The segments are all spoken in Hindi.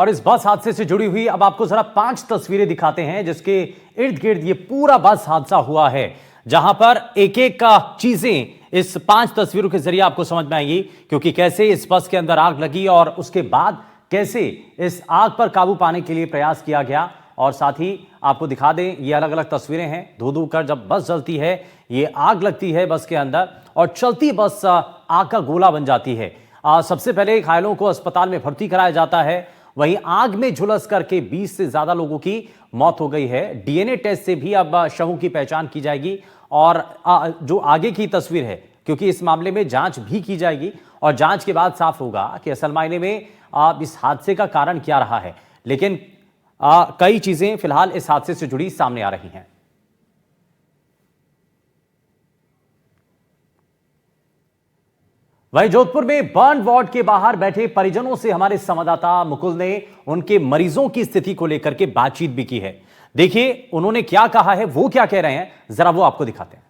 और इस बस हादसे से जुड़ी हुई अब आपको जरा 5 तस्वीरें दिखाते हैं जिसके इर्द गिर्द ये पूरा बस हादसा हुआ है, जहां पर एक एक का चीजें इस 5 तस्वीरों के जरिए आपको समझ में आएंगी, क्योंकि कैसे इस बस के अंदर आग लगी और उसके बाद कैसे इस आग पर काबू पाने के लिए प्रयास किया गया। और साथ ही आपको दिखा दें, ये अलग अलग तस्वीरें हैं। धू धू कर जब बस जलती है, ये आग लगती है बस के अंदर और चलती बस आग का गोला बन जाती है। सबसे पहले घायलों को अस्पताल में भर्ती कराया जाता है। वहीं आग में झुलस करके 20 से ज्यादा लोगों की मौत हो गई है। डीएनए टेस्ट से भी अब शवों की पहचान की जाएगी और जो आगे की तस्वीर है, क्योंकि इस मामले में जांच भी की जाएगी और जांच के बाद साफ होगा कि असल मायने में इस हादसे का कारण क्या रहा है। लेकिन कई चीजें फिलहाल इस हादसे से जुड़ी सामने आ रही हैं। वहीं जोधपुर में बर्न वार्ड के बाहर बैठे परिजनों से हमारे संवाददाता मुकुल ने उनके मरीजों की स्थिति को लेकर के बातचीत भी की है। देखिए उन्होंने क्या कहा है, वो क्या कह रहे हैं, जरा वो आपको दिखाते हैं।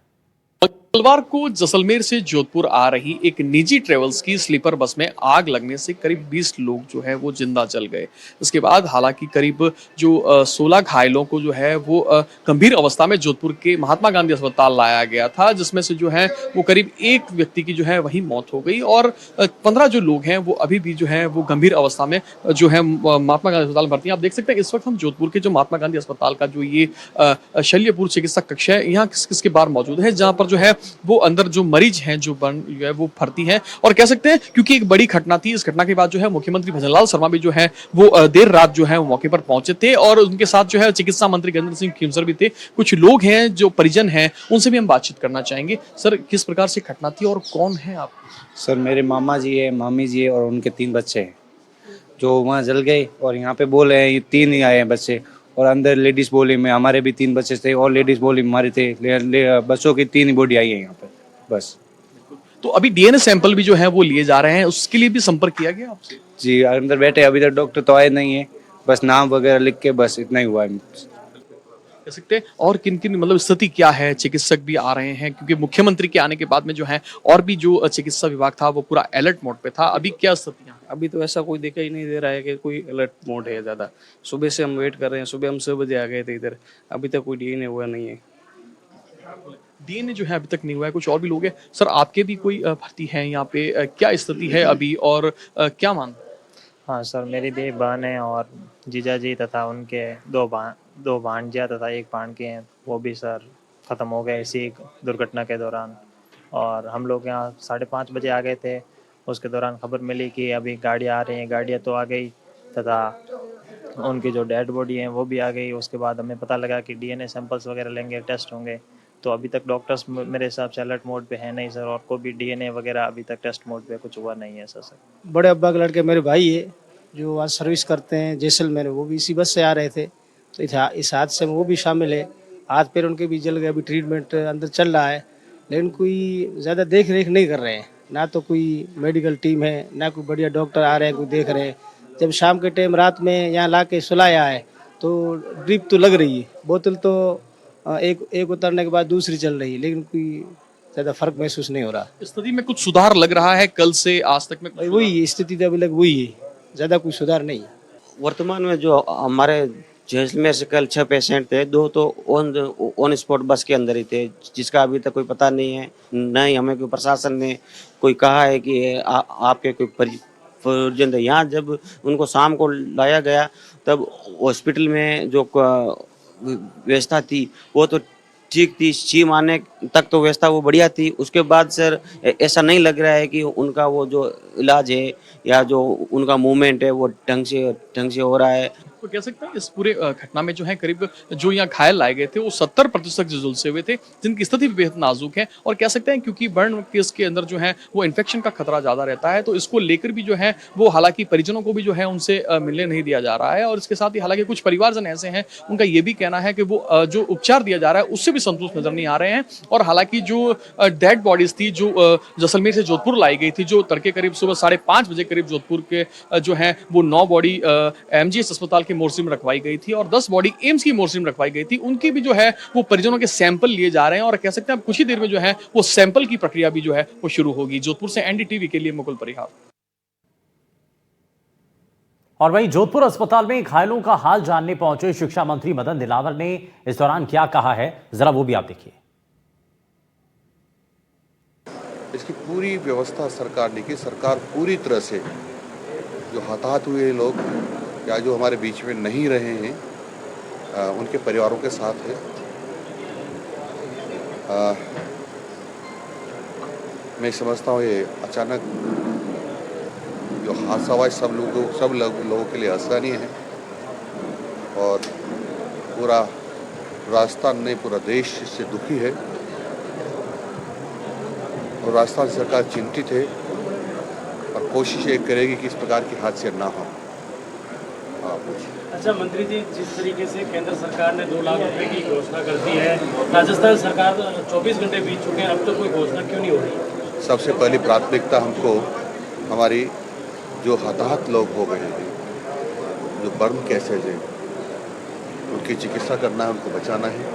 मंगलवार को जैसलमेर से जोधपुर आ रही एक निजी ट्रेवल्स की स्लीपर बस में आग लगने से करीब 20 लोग जो है वो जिंदा जल गए। इसके बाद हालांकि करीब जो 16 घायलों को जो है वो गंभीर अवस्था में जोधपुर के महात्मा गांधी अस्पताल लाया गया था, जिसमें से जो है वो करीब एक व्यक्ति की जो है वही मौत हो गई और 15 जो लोग हैं वो अभी भी जो है वो गंभीर अवस्था में जो है महात्मा गांधी अस्पताल में भर्ती हैं। आप देख सकते हैं इस वक्त हम जोधपुर के जो महात्मा गांधी अस्पताल का जो ये शल्यपूर्व चिकित्सा कक्ष है, यहाँ किसके बाहर मौजूद है, जहाँ पर जो है वो अंदर जो मरीज हैं जो है वो भर्ती हैं। और कह सकते हैं क्योंकि एक बड़ी घटना थी, इस घटना के बाद जो है मुख्यमंत्री भजनलाल शर्मा भी जो है वो देर रात जो है वो मौके पर पहुंचे थे और उनके साथ जो है चिकित्सा मंत्री गजेंद्र सिंह खींवसर भी थे। कुछ लोग हैं जो परिजन हैं, उनसे भी हम बातचीत करना चाहेंगे। सर, किस प्रकार से घटना थी और कौन है आप? सर, मेरे मामा जी है, मामी जी है और उनके 3 बच्चे हैं जो वहाँ जल गए और यहाँ पे बोले हैं ये 3 ही आए हैं बच्चे और अंदर लेडीज बोली में हमारे भी 3 बच्चे थे और लेडीज बोली हमारे थे। बच्चों की 3 ही बॉडी आई है यहाँ पे बस। तो अभी डीएनए सैंपल भी जो है वो लिए जा रहे हैं, उसके लिए भी संपर्क किया गया आपसे? जी, अंदर बैठे, अभी तक डॉक्टर तो आए नहीं है, बस नाम वगैरह लिख के बस इतना ही हुआ है। कह सकते हैं और किन किन मतलब स्थिति क्या है? चिकित्सक भी आ रहे हैं क्योंकि मुख्यमंत्री के आने के बाद में जो है और भी जो चिकित्सा विभाग था वो पूरा अलर्ट मोड पे था। अभी क्या स्थितियां? अभी तो ऐसा कोई दिखाई नहीं दे रहा है कि कोई अलर्ट मोड है ज़्यादा। सुबह से हम वेट कर रहे हैं, सुबह हम 6 बजे आ गए थे इधर, अभी तक कोई डीएनए हुआ नहीं है। डीएनए जो है अभी तक नहीं हुआ है, कुछ और भी लोग हैं। सर, आपके भी कोई भर्ती हैं यहाँ पे? क्या स्थिति है अभी और क्या मान? हाँ सर, मेरी भी एक बहन है और जीजाजी तथा उनके 2 भांजिया तथा 1 भांजी हैं, वो भी सर ख़त्म हो गए इसी दुर्घटना के दौरान। और हम लोग यहाँ 5:30 बजे आ गए थे। उसके दौरान खबर मिली कि अभी गाड़ियाँ आ रही हैं, गाड़ियाँ तो आ गई तथा उनकी जो डेड बॉडी है वो भी आ गई। उसके बाद हमें पता लगा कि डीएनए सैंपल्स वगैरह लेंगे, टेस्ट होंगे। तो अभी तक डॉक्टर्स मेरे हिसाब से अलर्ट मोड पे है नहीं सर, और कोई भी डीएनए वगैरह अभी तक टेस्ट मोड पे कुछ हुआ नहीं है सर। बड़े अब्बा के लड़के मेरे भाई है जो आज सर्विस करते हैं जैसलमेर, वो भी इसी बस से आ रहे थे, तो इस हादसे में वो भी शामिल है। हाथ पैर उनके भी जल गए, अभी ट्रीटमेंट अंदर चल रहा है, लेकिन कोई ज़्यादा देख रेख नहीं कर रहे हैं, ना तो कोई मेडिकल टीम है ना कोई बढ़िया डॉक्टर आ रहे हैं कोई देख रहे हैं। जब शाम के टाइम रात में यहाँ ला के सुलाया है तो ड्रिप तो लग रही है, बोतल तो एक उतरने के बाद दूसरी चल रही है, लेकिन कोई ज़्यादा फर्क महसूस नहीं हो रहा। स्थिति में कुछ सुधार लग रहा है कल से आज तक में? वही स्थिति तो अभी लग वही है, ज़्यादा कोई सुधार नहीं। वर्तमान में जो हमारे जैसलमेर से कल 6 पेशेंट थे, 2 तो ऑन स्पॉट बस के अंदर ही थे, जिसका अभी तक कोई पता नहीं है। न ही हमें कोई प्रशासन ने कोई कहा है कि आपके कोई परिजन थे। यहाँ जब उनको शाम को लाया गया तब हॉस्पिटल में जो व्यवस्था थी वो तो ठीक थी, छीम आने तक तो व्यवस्था वो बढ़िया थी। उसके बाद सर ऐसा नहीं लग रहा है कि उनका वो जो इलाज है या जो उनका मूवमेंट है वो ढंग से हो रहा है। तो कह सकते हैं इस पूरे घटना में जो है करीब जो यहाँ घायल लाए गए थे वो 70% झुलसे हुए थे, जिनकी स्थिति भी बेहद नाजुक है। और कह सकते हैं क्योंकि बर्न केस के अंदर जो है वो इन्फेक्शन का खतरा ज्यादा रहता है, तो इसको लेकर भी जो है वो हालांकि परिजनों को भी जो है उनसे मिलने नहीं दिया जा रहा है। और इसके साथ ही हालांकि कुछ परिवारजन ऐसे हैं, उनका ये भी कहना है कि वो जो उपचार दिया जा रहा है उससे भी संतुष्ट नजर नहीं आ रहे हैं। और हालांकि जो डेड बॉडीज थी जो जैसलमेर से जोधपुर लाई गई थी, जो तड़के करीब सुबह 5:30 बजे करीब जोधपुर के जो है वो 9 बॉडी एमजीएस अस्पताल के मोर्चरी में रखवाई गई थी और 10 बॉडी एम्स की मोर्चरी में रखवाई गई थी। उनकी भी जो है वो परिजनों के सैंपल लिए जा रहे हैं और कह सकते हैं अब कुछ ही देर में जो है वो सैंपल की प्रक्रिया भी जो है वो शुरू होगी। जोधपुर से एनडीटीवी के लिए मुकुल परिहार। और वहीं जोधपुर अस्पताल में घायलों का हाल जानने पहुंचे शिक्षा मंत्री मदन दिलावर ने इस दौरान क्या कहा है, जरा वो भी आप देखिए। इसकी पूरी व्यवस्था सरकार ने की। सरकार पूरी तरह से जो हताहत हुए लोग या जो हमारे बीच में नहीं रहे हैं उनके परिवारों के साथ है। मैं समझता हूँ ये अचानक जो हादसा हुआ सब लोगों के लिए असहनीय है और पूरा राजस्थान नहीं पूरा देश इससे दुखी है और राजस्थान सरकार चिंतित है और कोशिश ये करेगी कि इस प्रकार के हादसे ना हो। अच्छा मंत्री जी, जिस तरीके से केंद्र सरकार ने 2 लाख रुपए की घोषणा कर दी है, राजस्थान सरकार 24 घंटे बीत चुके हैं, अब तक कोई घोषणा क्यों नहीं हो रही? सबसे पहली प्राथमिकता हमको हमारी जो हताहत लोग हो गए हैं, जो बर्न केसेज हैं, उनकी चिकित्सा करना है, उनको बचाना है,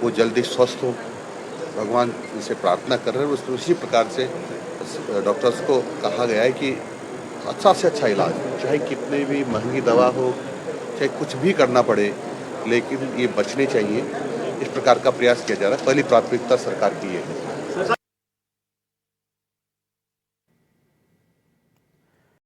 वो जल्दी स्वस्थ हो। भगवान से प्रार्थना कर रहे हैं। उसी प्रकार से डॉक्टर्स को कहा गया है कि अच्छा से अच्छा इलाज, चाहे कितने भी महंगी दवा हो, चाहे कुछ भी करना पड़े, लेकिन ये बचने चाहिए। इस प्रकार का प्रयास किया जा रहा है। पहली प्राथमिकता सरकार की है।